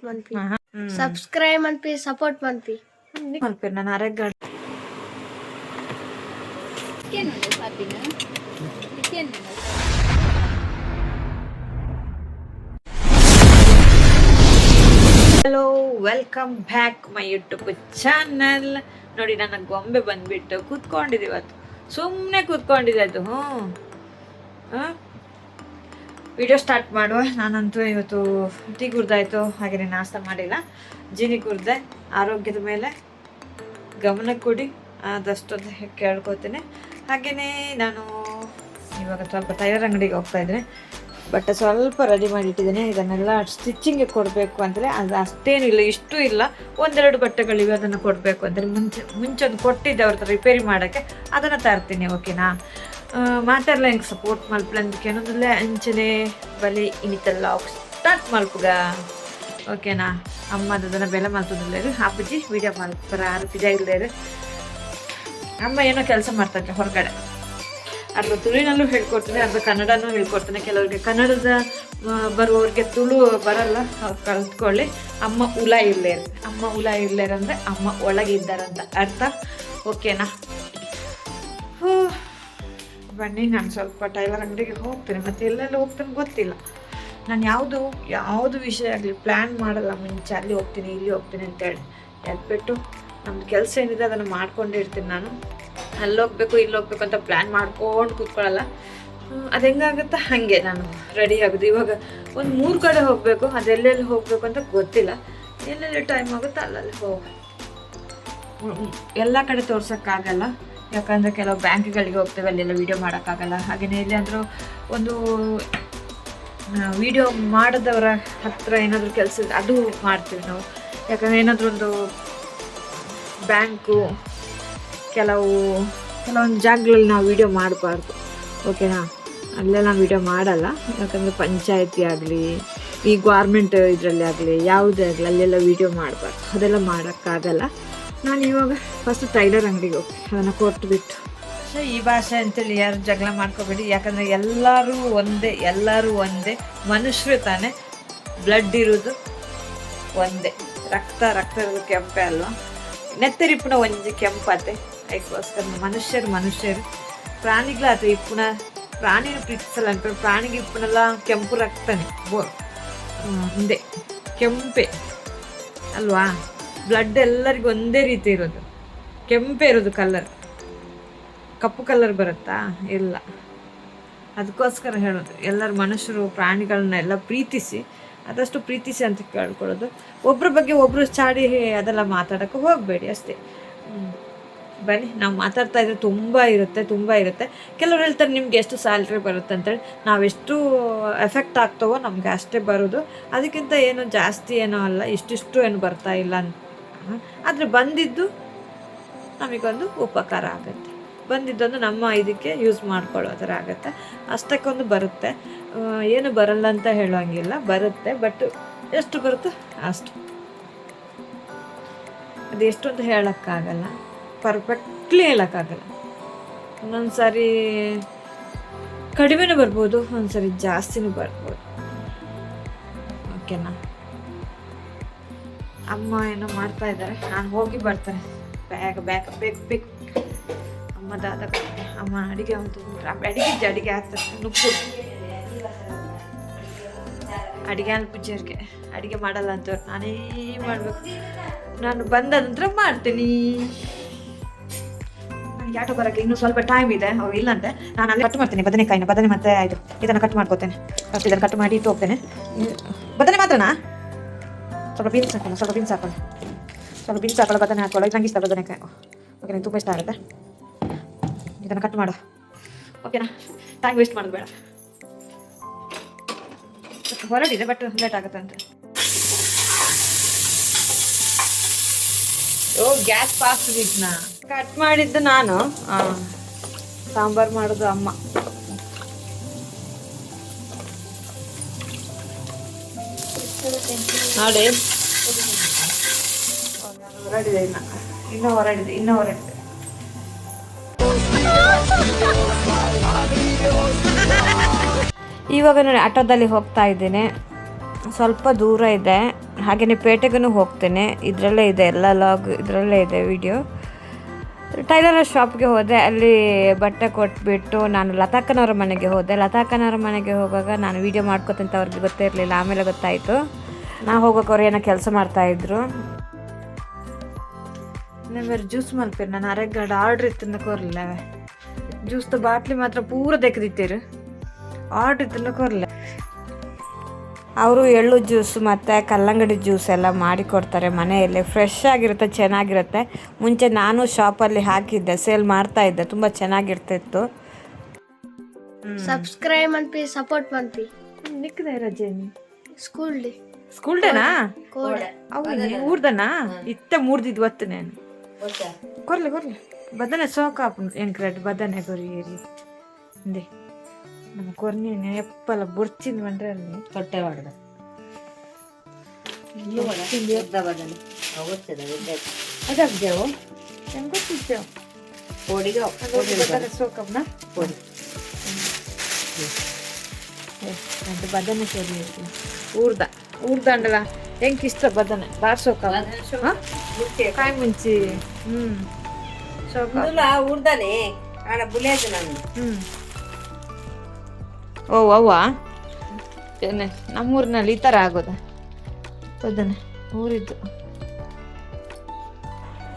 ಮನ್ಪಿ subscribe ಮನ್ಪಿ support ಮನ್ಪಿ ಮಲ್ಪಿ ನಾನು ಆರೋಗ್ಯ hello welcome back my YouTube channel. ನೋಡಿ ನನ್ನ ಗೊಂಬೆ ಬಂದ್ಬಿಟ್ಟು ಕೂತ್ಕೊಂಡಿದೆ ಇವತ್ತು, ಸುಮ್ಮನೆ ಕೂತ್ಕೊಂಡಿದೆ ಅದು. ವಿಡಿಯೋ ಸ್ಟಾರ್ಟ್ ಮಾಡುವ. ನಾನಂತೂ ಇವತ್ತು ಟೀ ಕುಡ್ದಾಯ್ತು, ಹಾಗೆಯೇ ನಾಷ್ಟ ಮಾಡಿಲ್ಲ, ಜೀನಿ ಕುಡ್ದೆ. ಆರೋಗ್ಯದ ಮೇಲೆ ಗಮನ ಕೊಡಿ ಆದಷ್ಟು ಕೇಳ್ಕೊತೀನಿ. ಹಾಗೆಯೇ ನಾನು ಇವಾಗ ಸ್ವಲ್ಪ ಟೈಲರ್ ಅಂಗಡಿಗೆ ಹೋಗ್ತಾ ಇದ್ದೀನಿ, ಬಟ್ಟೆ ಸ್ವಲ್ಪ ರೆಡಿ ಮಾಡಿಟ್ಟಿದ್ದೀನಿ. ಇದನ್ನೆಲ್ಲ ಸ್ಟಿಚ್ಚಿಂಗ್ಗೆ ಕೊಡಬೇಕು ಅಂದರೆ ಅದು ಅಷ್ಟೇನಿಲ್ಲ, ಇಷ್ಟು ಇಲ್ಲ, ಒಂದೆರಡು ಬಟ್ಟೆಗಳಿವೆ, ಅದನ್ನು ಕೊಡಬೇಕು ಅಂದರೆ ಮುಂಚೆ ಒಂದು ಕೊಟ್ಟಿದ್ದೆ ಅವ್ರ ಹತ್ರ ರಿಪೇರಿ ಮಾಡೋಕ್ಕೆ, ಅದನ್ನು ತರ್ತೀನಿ. ಓಕೆನಾ? ಮಾತಾಡಲ ಹೆಂಗೆ ಸಪೋರ್ಟ್ ಮಲ್ಪಲಂದಕ್ಕೆ ಏನೊಂದಲ್ಲೇ ಅಂಚನೆ ಬಲಿ ಇನಿತಲ್ಲ ಸ್ಟಾರ್ಟ್ ಮಲ್ಪುಗ. ಓಕೆನಾ? ಅಮ್ಮದನ್ನು ಬೆಲೆ ಮಲ್ತದಿಲ್ಲ ಅಪ್ಪಾಜಿ ವಿಡಿಯೋ ಮಲ್ಪರ ಆರು ಇಲ್ಲದೆ ಅಮ್ಮ ಏನೋ ಕೆಲಸ ಮಾಡ್ತಾರೆ ಹೊರಗಡೆ. ಅರ್ಧ ತುಳುನಲ್ಲೂ ಹೇಳ್ಕೊಡ್ತೀನಿ, ಅರ್ಧ ಕನ್ನಡನೂ ಹೇಳ್ಕೊಡ್ತೀನಿ. ಕೆಲವ್ರಿಗೆ ಕನ್ನಡದ ಬರುವವ್ರಿಗೆ ತುಳು ಬರಲ್ಲ, ಅವ್ರು ಕಲ್ತ್ಕೊಳ್ಳಿ. ಅಮ್ಮ ಹುಲ ಇರ್ಲೇರು, ಅಮ್ಮ ಹುಲ ಇರ್ಲೇರು ಅಂದರೆ ಅಮ್ಮ ಒಳಗಿದ್ದಾರಂತ ಅರ್ಥ. ಓಕೆನಾ? ಬನ್ನಿ, ನಾನು ಸ್ವಲ್ಪ ಟೈಲರ್ ಅಂಗಡಿಗೆ ಹೋಗ್ತೀನಿ, ಮತ್ತು ಎಲ್ಲೆಲ್ಲ ಹೋಗ್ತೀನಿ ಗೊತ್ತಿಲ್ಲ. ನಾನು ಯಾವುದು ವಿಷಯ ಆಗಲಿ ಪ್ಲ್ಯಾನ್ ಮಾಡಲ್ಲ ಮುಂಚೆ, ಅಲ್ಲಿ ಹೋಗ್ತೀನಿ ಇಲ್ಲಿ ಹೋಗ್ತೀನಿ ಅಂತೇಳಿ. ಎದ್ಬಿಟ್ಟು ನಮ್ಮದು ಕೆಲಸ ಏನಿದೆ ಅದನ್ನು ಮಾಡ್ಕೊಂಡಿರ್ತೀನಿ. ನಾನು ಅಲ್ಲಿ ಹೋಗ್ಬೇಕು ಇಲ್ಲಿ ಹೋಗ್ಬೇಕು ಅಂತ ಪ್ಲ್ಯಾನ್ ಮಾಡ್ಕೊಂಡು ಕೂತ್ಕೊಳ್ಳಲ್ಲ. ಅದು ಹೆಂಗಾಗುತ್ತಾ ಹಾಗೆ ನಾನು ರೆಡಿ ಆಗೋದು. ಇವಾಗ ಒಂದು 3 ಕಡೆ ಹೋಗಬೇಕು, ಅದೆಲ್ಲೆಲ್ಲಿ ಹೋಗಬೇಕು ಅಂತ ಗೊತ್ತಿಲ್ಲ. ಎಲ್ಲೆಲ್ಲಿ ಟೈಮ್ ಆಗುತ್ತೋ ಅಲ್ಲಲ್ಲಿ ಎಲ್ಲ ಕಡೆ ತೋರ್ಸೋಕ್ಕಾಗಲ್ಲ, ಯಾಕಂದರೆ ಕೆಲವು ಬ್ಯಾಂಕ್ಗಳಿಗೆ ಹೋಗ್ತೇವೆ, ಅಲ್ಲೆಲ್ಲ ವೀಡಿಯೋ ಮಾಡೋಕ್ಕಾಗಲ್ಲ. ಹಾಗೆಯೇ ಇಲ್ಲಿ ಅಂದರೂ ಒಂದು ವೀಡಿಯೋ ಮಾಡಿದವರ ಹತ್ರ ಏನಾದರೂ ಕೆಲಸ ಅದು ಮಾಡ್ತೀವಿ ನಾವು. ಯಾಕಂದರೆ ಏನಾದರೂ ಒಂದು ಬ್ಯಾಂಕು ಕೆಲವೊಂದು ಜಾಗಗಳಲ್ಲಿ ನಾವು ವೀಡಿಯೋ ಮಾಡಬಾರ್ದು. ಓಕೆನಾ? ಅಲ್ಲೆಲ್ಲ ವೀಡಿಯೋ ಮಾಡಲ್ಲ, ಯಾಕಂದರೆ ಪಂಚಾಯತಿ ಆಗಲಿ ಈ ಗಾರ್ಮೆಂಟ್ ಇದರಲ್ಲಿ ಆಗಲಿ ಯಾವುದೇ ಆಗಲಿ ಅಲ್ಲೆಲ್ಲ ವೀಡಿಯೋ ಮಾಡಬಾರ್ದು, ಅದೆಲ್ಲ ಮಾಡೋಕ್ಕಾಗಲ್ಲ. ನಾನು ಇವಾಗ ಫಸ್ಟ್ ಟೈಲರ್ ಅಂಗಡಿಗೆ ಹೋಗ್ತೀನಿ, ಅದನ್ನು ಕೊಟ್ಬಿಟ್ಟು. ಸೊ ಈ ಭಾಷೆ ಅಂತೇಳಿ ಯಾರು ಜಗಳ ಮಾಡ್ಕೋಬೇಡಿ, ಯಾಕಂದರೆ ಎಲ್ಲರೂ ಒಂದೇ ಮನುಷ್ಯರು ತಾನೇ. ಬ್ಲಡ್ ಇರೋದು ಒಂದೇ, ರಕ್ತ ಇರೋದು ಕೆಂಪೆ ಅಲ್ವಾ? ನೆತ್ತರಿಪ್ಪುನ ಒಂಜಿ ಕೆಂಪತೆ ಅದಕ್ಕೋಸ್ಕರ ಮನುಷ್ಯರು ಪ್ರಾಣಿಗಳಾತ ಇಪ್ಪುನ ಪ್ರಾಣಿನ ಪ್ರೀತಿಸಲ್ಲ ಅನ್ಕೊಂಡು ಪ್ರಾಣಿಗೆ ಇಪ್ಪುನೆಲ್ಲ ಕೆಂಪು ರಕ್ತನೇ ಒಂದೇ ಕೆಂಪೆ ಅಲ್ವಾ? ಬ್ಲಡ್ ಎಲ್ಲರಿಗೂ ಒಂದೇ ರೀತಿ ಇರೋದು, ಕೆಂಪೆ ಇರೋದು. ಕಲರ್ ಕಪ್ಪು ಕಲರ್ ಬರುತ್ತಾ? ಇಲ್ಲ. ಅದಕ್ಕೋಸ್ಕರ ಹೇಳೋದು, ಎಲ್ಲರೂ ಮನುಷ್ಯರು ಪ್ರಾಣಿಗಳನ್ನೆಲ್ಲ ಪ್ರೀತಿಸಿ, ಆದಷ್ಟು ಪ್ರೀತಿಸಿ ಅಂತ ಕೇಳ್ಕೊಳ್ಳೋದು. ಒಬ್ಬರ ಬಗ್ಗೆ ಒಬ್ಬರು ಚಾಡಿ ಅದೆಲ್ಲ ಮಾತಾಡೋಕ್ಕೆ ಹೋಗಬೇಡಿ ಅಷ್ಟೇ. ಬನ್ನಿ, ನಾವು ಮಾತಾಡ್ತಾ ಇದ್ರೆ ತುಂಬ ಇರುತ್ತೆ. ಕೆಲವ್ರು ಹೇಳ್ತಾರೆ ನಿಮ್ಗೆ ಎಷ್ಟು ಸ್ಯಾಲ್ರಿ ಬರುತ್ತೆ ಅಂತೇಳಿ. ನಾವೆಷ್ಟು ಎಫೆಕ್ಟ್ ಆಗ್ತವೋ ನಮಗೆ ಅಷ್ಟೇ ಬರೋದು, ಅದಕ್ಕಿಂತ ಏನು ಜಾಸ್ತಿ ಏನೋ ಅಲ್ಲ, ಇಷ್ಟಿಷ್ಟು ಏನು ಬರ್ತಾ ಇಲ್ಲ ಅಂತ. ಆದರೆ ಬಂದಿದ್ದು ನಮಗೊಂದು ಉಪಕಾರ ಆಗುತ್ತೆ, ಬಂದಿದ್ದೊಂದು ನಮ್ಮ ಇದಕ್ಕೆ ಯೂಸ್ ಮಾಡ್ಕೊಳ್ಳೋ ಥರ ಆಗುತ್ತೆ, ಅಷ್ಟಕ್ಕೊಂದು ಬರುತ್ತೆ. ಏನು ಬರಲ್ಲ ಅಂತ ಹೇಳೋಂಗಿಲ್ಲ, ಬರುತ್ತೆ. ಬಟ್ ಎಷ್ಟು ಬರುತ್ತೋ ಅಷ್ಟು, ಅದು ಎಷ್ಟು ಅಂತ ಹೇಳೋಕ್ಕಾಗಲ್ಲ, ಪರ್ಫೆಕ್ಟ್ಲಿ ಹೇಳೋಕ್ಕಾಗಲ್ಲ. ಒಂದೊಂದು ಸಾರಿ ಕಡಿಮೆನೂ ಬರ್ಬೋದು, ಒಂದು ಸಾರಿ ಜಾಸ್ತಿನೂ ಬರ್ಬೋದು. ಓಕೆನಾ? ಅಮ್ಮ ಏನೋ ಮಾಡ್ತಾ ಇದ್ದಾರೆ, ನಾನು ಹೋಗಿ ಬರ್ತಾರೆ. ಬೇಕು ಅಮ್ಮದಾದ ಅಮ್ಮ ಅಡುಗೆ ಅಡುಗೆ ಆಗ್ತದೆ. ನುಪ್ಪು ಅಡುಗೆ ಪೂಜೆಯವ್ರಿಗೆ ಅಡುಗೆ ಮಾಡಲ್ಲ ಅಂತವ್ರು, ನಾನೇ ಮಾಡಬೇಕು. ನಾನು ಬಂದ ನಂತರ ಮಾಡ್ತೀನಿ. ನನಗೆ ಆಟೋ ಬರೋಕ್ಕೆ ಇನ್ನೂ ಸ್ವಲ್ಪ ಟೈಮ್ ಇದೆ, ಅವ್ರು ಇಲ್ಲಂತೆ. ನಾನು ಅಲ್ಲಿ ಕಟ್ ಮಾಡ್ತೀನಿ ಬದನೆ ಮತ್ತೆ ಆಯಿತು, ಇದನ್ನು ಕಟ್ ಮಾಡ್ಕೋತೇನೆ. ಫಸ್ಟ್ ಇದನ್ನು ಕಟ್ ಮಾಡಿ ಇಟ್ಟು ಹೋಗ್ತೇನೆ. ಬದನೆ ಮಾತ್ರನಾ? ಸ್ವಲ್ಪ ಬೀನ್ಸ್ ಹಾಕೊಳ್ಳೋ ಬದನೆ ಹಾಕೊಳ್ಳೋ. ಇದು ನಂಗೆ ಇಷ್ಟ ಬದನೆಕಾಯಿ. ಓಕೆ, ನಂಗೆ ತುಂಬ ಇಷ್ಟ ಆಗುತ್ತೆ. ಇದನ್ನು ಕಟ್ ಮಾಡು. ಓಕೆನಾ? ಟೈಮ್ ವೇಸ್ಟ್ ಮಾಡೋದು ಬೇಡ. ಹೊರಡಿದೆ ಬಟ್ ಲೇಟ್ ಆಗುತ್ತೆ ಅಂತ. ಗ್ಯಾಸ್ ಫಾಸ್ಟ್ ಬಿಟ್ನ ಕಟ್ ಮಾಡಿದ್ದು ನಾನು, ಸಾಂಬಾರು ಮಾಡೋದು ಅಮ್ಮ. ನೋಡಿ ಹೊರಡಿದೆ, ಇನ್ನೂ ಹೊರಡಿದೆ. ಇವಾಗ ನೋಡಿ ಆಟೋದಲ್ಲಿ ಹೋಗ್ತಾ ಇದ್ದೇನೆ. ಸ್ವಲ್ಪ ದೂರ ಇದೆ. ಹಾಗೆಯೇ ಪೇಟೆಗೂ ಹೋಗ್ತೇನೆ. ಇದರಲ್ಲೇ ಇದೆ ಎಲ್ಲ ಲಾಗ್, ಇದರಲ್ಲೇ ಇದೆ ವಿಡಿಯೋ. ಟೈಲರ್ ಶಾಪ್ಗೆ ಹೋದೆ. ಅಲ್ಲಿ ಬಟ್ಟೆ ಕೊಟ್ಬಿಟ್ಟು ನಾನು ಲತಾಕ್ಕನವ್ರ ಮನೆಗೆ ಹೋದೆ. ಲತಾಕ್ಕನವ್ರ ಮನೆಗೆ ಹೋಗುವಾಗ ನಾನು ವೀಡಿಯೋ ಮಾಡ್ಕೊತಂತ ಅವ್ರಿಗೆ ಗೊತ್ತೇ ಇರಲಿಲ್ಲ. ಆಮೇಲೆ ಗೊತ್ತಾಯಿತು. ನಾ ಹೋಗೋಕೆ ಅವ್ರು ಏನೋ ಕೆಲಸ ಮಾಡ್ತಾಯಿದ್ರು. ಬೇರೆ ಜ್ಯೂಸ್ ಮಲ್ಪೇರು ನಾನು ಅರೆಗಡೆ ಆರ್ಡ್ರ್ ಇತ್ತು ಕೋರ್ಲಿಲ್ಲ. ಜ್ಯೂಸ್ದು ಬಾಟ್ಲಿ ಮಾತ್ರ ಪೂರ ತೆಗೆದಿಟ್ಟೇರು. ಆರ್ಡ್ರ್ ಇತ್ತು ಕೋರ್ಲಿಲ್ಲ. ಅವರು ಎಳ್ಳು ಜ್ಯೂಸ್ ಮತ್ತು ಕಲ್ಲಂಗಡಿ ಜ್ಯೂಸ್ ಎಲ್ಲ ಮಾಡಿಕೊಡ್ತಾರೆ ಮನೆಯಲ್ಲಿ. ಫ್ರೆಶ್ ಆಗಿರುತ್ತೆ, ಚೆನ್ನಾಗಿರುತ್ತೆ. ಮುಂಚೆ ನಾನು ಶಾಪಲ್ಲಿ ಹಾಕಿದ್ದೆ, ಸೇಲ್ ಮಾಡ್ತಾ ಇದ್ದೆ. ತುಂಬ ಚೆನ್ನಾಗಿರ್ತಿತ್ತು. ಸಬ್ಸ್ಕ್ರೈಬ್ ಮನ್ಪಿ, ಸಪೋರ್ಟ್ ಮನ್ಪಿ. ನಿಕ್ಕದೆ ರಜೇನಿ ಸ್ಕೂಲ್ ಡೇನಾ ಅವು ಊರ್ದನಾ ಇತ್ತ ಮೂರ್ದಿದ್ದು ಒತ್ತು ನಾನು ಕೊರ್ಲೆ ಬದನೆ ಸೋಕ ಎಂಕ್ರೆಡ್ ಬದನೆ ಕೊರಿಯರಿ ಇಂದೆ ನಮ್ಮ ಕೊರ್ನೇನೆ ಎಪ್ಪಲ ಬುರ್ಚಿನ ಬಂದ್ರೆ ಅಲ್ಲಿ ತೊಟ್ಟೆ ಹೊಡೆದ ಅದಾಗ್ದೇವು ಹೆಂಗೆ ಗೊತ್ತಿದ್ದೇವು ಬದನೆ ಸೋಕಬ್ನ ಪೊಡಿ ಬದನೆ ಕೊರಿಯರಿ ಊರ್ದಂಡಲ ಹೆಂಗೆ ಇಷ್ಟ ಬದನೆ ಬಾರ್ಸೋಕ ಕಾಯಿ ಮುಂಚಿ ಊರ್ದಾನೆ ಆಡ ಬುಲೇಜ್ ನಾನು ಓ ಅವ್ವ ನಮ್ಮೂರಿನಲ್ಲಿ ಈ ಥರ ಆಗೋದ ಬದನೆ ಊರಿದ್ದು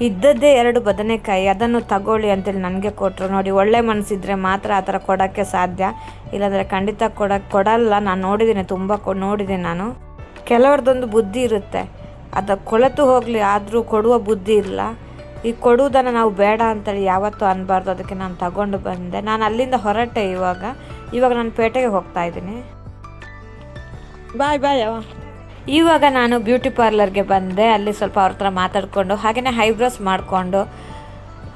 ಇದ್ದದ್ದೇ 2 ಬದನೆಕಾಯಿ. ಅದನ್ನು ತಗೊಳ್ಳಿ ಅಂತೇಳಿ ನನಗೆ ಕೊಟ್ಟರು. ನೋಡಿ, ಒಳ್ಳೆ ಮನಸ್ಸಿದ್ರೆ ಮಾತ್ರ ಆ ಥರ ಕೊಡೋಕ್ಕೆ ಸಾಧ್ಯ, ಇಲ್ಲಾಂದರೆ ಖಂಡಿತ ಕೊಡಲ್ಲ. ನಾನು ನೋಡಿದ್ದೀನಿ, ತುಂಬ ನೋಡಿದ್ದೀನಿ ನಾನು. ಕೆಲವ್ರದ್ದೊಂದು ಬುದ್ಧಿ ಇರುತ್ತೆ, ಅದು ಕೊಳೆತು ಹೋಗಲಿ ಆದರೂ ಕೊಡುವ ಬುದ್ಧಿ ಇಲ್ಲ. ಈ ಕೊಡುವುದನ್ನು ನಾವು ಬೇಡ ಅಂತೇಳಿ ಯಾವತ್ತೂ ಅನ್ನಬಾರ್ದು. ಅದಕ್ಕೆ ನಾನು ತಗೊಂಡು ಬಂದೆ. ನಾನು ಅಲ್ಲಿಂದ ಹೊರಟೆ. ಇವಾಗ ನಾನು ಪೇಟೆಗೆ ಹೋಗ್ತಾ ಇದ್ದೀನಿ. ಬಾಯ್ ಅವ. ಇವಾಗ ನಾನು ಬ್ಯೂಟಿ ಪಾರ್ಲರ್ಗೆ ಬಂದೆ. ಅಲ್ಲಿ ಸ್ವಲ್ಪ ಅವ್ರ ಹತ್ರ ಮಾತಾಡಿಕೊಂಡು ಹಾಗೆಯೇ ಐಬ್ರೋಸ್ ಮಾಡಿಕೊಂಡು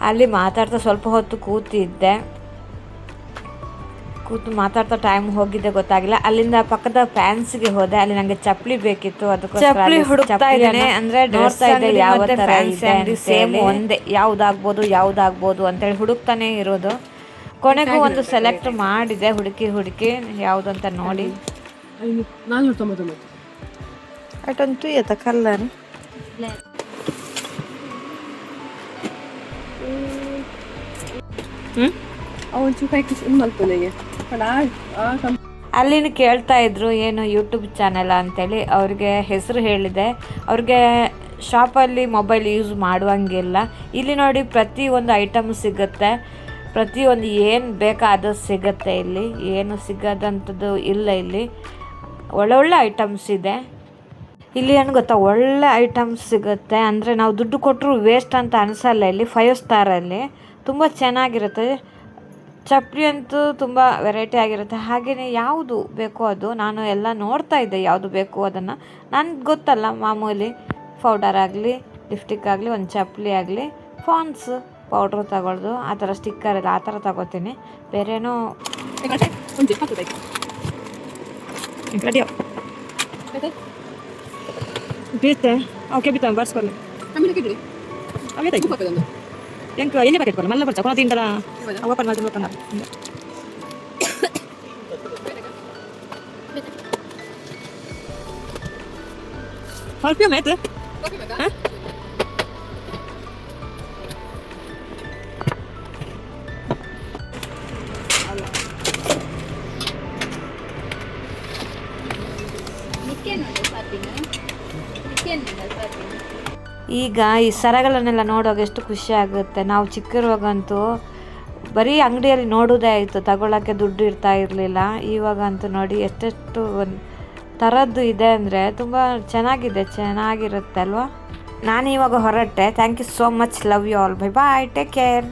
ಅಲ್ಲಿ ಮಾತಾಡ್ತಾ ಸ್ವಲ್ಪ ಹೊತ್ತು ಕೂತು ಮಾತಾಡ್ತಾ ಟೈಮ್ ಹೋಗಿದ್ದೆ ಗೊತ್ತಾಗಿಲ್ಲ. ಅಲ್ಲಿಂದ ಪಕ್ಕದ ಫ್ಯಾನ್ಸ್ಗೆ ಹೋದೆ. ಅಲ್ಲಿ ನನಗೆ ಚಪ್ಪಲಿ ಬೇಕಿತ್ತು, ಅದಕ್ಕೋಸ್ಕರ ಹುಡುಕ್ತಾ ಇದ್ದೇನೆ. ಅಂದ್ರೆ ನೋಡ್ತಾ ಇದ್ದೆ ಯಾವ ತರ ಇದೆ, ಸೇಮ್ ಒಂದೇ ಯಾವ್ದಾಗ್ಬೋದು ಅಂತೇಳಿ ಹುಡುಕ್ತಾನೆ ಇರೋದು. ಕೊನೆಗೂ ಒಂದು ಸೆಲೆಕ್ಟ್ ಮಾಡಿದೆ, ಹುಡುಕಿ ಯಾವ್ದು ಅಂತ ನೋಡಿ. ಅಟೊಂದು ಎತ್ತ ಕಲ್ಲರ್ ಅಲ್ಲಿನ ಕೇಳ್ತಾ ಇದ್ರು ಏನು ಯೂಟ್ಯೂಬ್ ಚಾನೆಲ್ ಅಂತೇಳಿ. ಅವ್ರಿಗೆ ಹೆಸರು ಹೇಳಿದೆ. ಅವ್ರಿಗೆ ಶಾಪಲ್ಲಿ ಮೊಬೈಲ್ ಯೂಸ್ ಮಾಡುವಂಗಿಲ್ಲ. ಇಲ್ಲಿ ನೋಡಿ ಪ್ರತಿಯೊಂದು ಐಟಮ್ ಸಿಗುತ್ತೆ, ಪ್ರತಿಯೊಂದು ಏನು ಬೇಕಾದ ಸಿಗುತ್ತೆ. ಇಲ್ಲಿ ಏನು ಸಿಗೋದಂಥದ್ದು ಇಲ್ಲ. ಇಲ್ಲಿ ಒಳ್ಳೊಳ್ಳೆ ಐಟಮ್ಸ್ ಇದೆ. ಇಲ್ಲಿ ಏನು ಗೊತ್ತಾ, ಒಳ್ಳೆ ಐಟಮ್ಸ್ ಸಿಗುತ್ತೆ. ಅಂದರೆ ನಾವು ದುಡ್ಡು ಕೊಟ್ಟರು ವೇಸ್ಟ್ ಅಂತ ಅನಿಸಲ್ಲ. ಇಲ್ಲಿ 5 ಸ್ಟಾರಲ್ಲಿ ತುಂಬ ಚೆನ್ನಾಗಿರುತ್ತೆ. ಚಪ್ಪಲಿ ಅಂತೂ ತುಂಬ ವೆರೈಟಿ ಆಗಿರುತ್ತೆ. ಹಾಗೆಯೇ ಯಾವುದು ಬೇಕೋ ಅದು ನಾನು ಎಲ್ಲ ನೋಡ್ತಾ ಇದ್ದೆ, ಯಾವುದು ಬೇಕು ಅದನ್ನು. ನನಗೆ ಗೊತ್ತಲ್ಲ, ಮಾಮೂಲಿ ಪೌಡರ್ ಆಗಲಿ, ಲಿಪ್ಸ್ಟಿಕ್ ಆಗಲಿ, ಒಂದು ಚಪ್ಪಲಿ ಆಗಲಿ, ಫಾನ್ಸ್ ಪೌಡ್ರು ತಗೊಳ್ಳೋದು, ಆ ಥರ ಸ್ಟಿಕ್ಕರ್ ಇಲ್ಲ, ಆ ಥರ ತಗೋತೀನಿ. ಬೇರೇನೋ ಬೀತೆ ಓಕೆ ಬಿತ್ತ ಬರ್ಸ್ಕೊಳ್ಳಿ. ಎಂಕ ಎಣ್ಣೆ ಪ್ಯಾಕೆಟ್ ಕೊಡ ಮಲ್ಲ ಬರ್ತಾ ಕೊನ ತಿಂತಲ್ಲ ಓಪನ್ ಮಾಡಿ ಓಪನ್ ಮಾಡಿ ಪರ್ಫ್ಯೂಮ್ ಐತೆ. ಈಗ ಈ ಸರಗಳನ್ನೆಲ್ಲ ನೋಡುವಾಗ ಎಷ್ಟು ಖುಷಿ ಆಗುತ್ತೆ. ನಾವು ಚಿಕ್ಕಿರುವಾಗಂತೂ ಬರೀ ಅಂಗಡಿಯಲ್ಲಿ ನೋಡೋದೇ ಆಯಿತು, ತಗೊಳ್ಳೋಕ್ಕೆ ದುಡ್ಡು ಇರ್ತಾ ಇರಲಿಲ್ಲ. ಇವಾಗಂತೂ ನೋಡಿ ಎಷ್ಟೆಷ್ಟು ಥರದ್ದು ಇದೆ ಅಂದರೆ ತುಂಬ ಚೆನ್ನಾಗಿರುತ್ತೆ ಅಲ್ವಾ. ನಾನು ಇವಾಗ ಹೊರಟೆ. Thank you so much. Love you all. Bye bye. Take care.